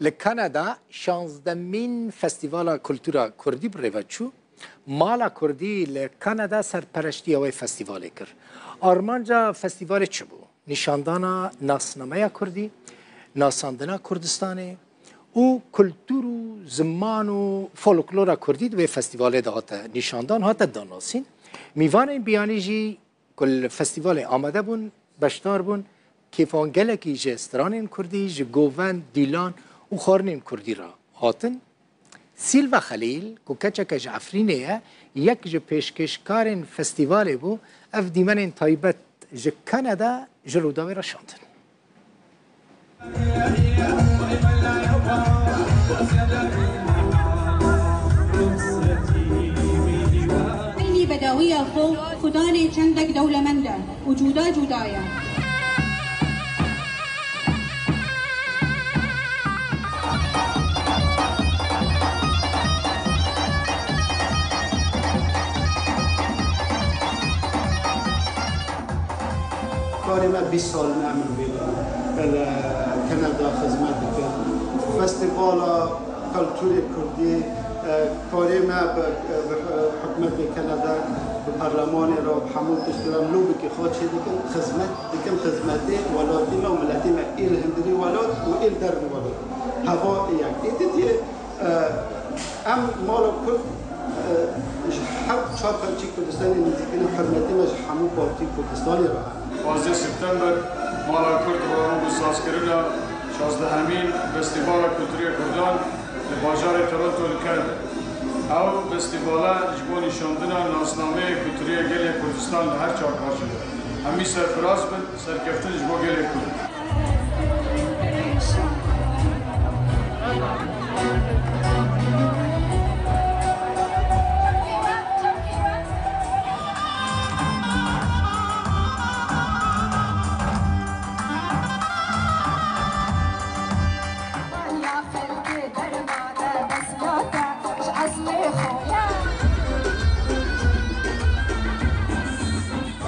لکانادا 16مین فستیوال کلتورا کردی بروچو مالا کردی لکانادا سرپرستی اوی فستیوالی کرد. آرمانجا فستیوال چه بود؟ نشاندانا ناسنامه کردی، ناساندنا کردستانی و کلتور و زمان و فولکلور کردی دوی فستیوال دهاته نشاندان هاته داناسین. میوان این بیانی جی کل فستیوال آمده بون بشتار بون کیفانگله کی جسترانین کردی جگوون دیلان و خارنین کردی را هاتن سیلوا خلیل که کچک جعفرینه یک ج پیشکشکارین فستیوال بو اف دیمن تایبت ج کانادا جروداوی را شاندن. اینی بداوی خو خدای چندک دولمنده وجودا جدایا. کاری ما 20 سال نعمل بيلا كندا خدمت کرد فستیوال کلتوری کردی کاری ما حکومت کانادا پارلمان را حمود اشترام لوبی که خود شد دیگه خدمتی ولاتی ما ملتی ما ایل هندری ولات و ایل دربی ولات هوا یک ایدیه ام مالا کرد حق چهار پنچی کردستانی نزدیکی حرمتی ما حمود پارتی کردستانی را 15 سپتامبر مالا کرد برام بساز کردن 16مین فستیوال کلتوری کردان در بازار تورنتو کرد. او فستیوالا جبو نشاندن ناسنامه کلتوری گل کردستان هر چهار پارچه دارد. همی سرفراز بند سرکفتن جبو گل کرد.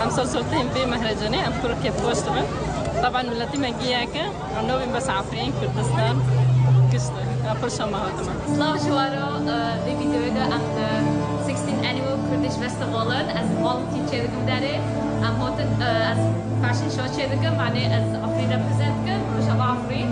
أمثال سلطين في مهرجاني أم تركيا بوستبن طبعا ملتي مجيئة عنده بس عفرين كردستان كسته أبل شما هاتما Slav Shwaro the video da am the 16th annual Kurdish Festival as volunteer çevirdim deri am hoten as fashion show çevirdim hani as Afrin represent ke Rojava Afrin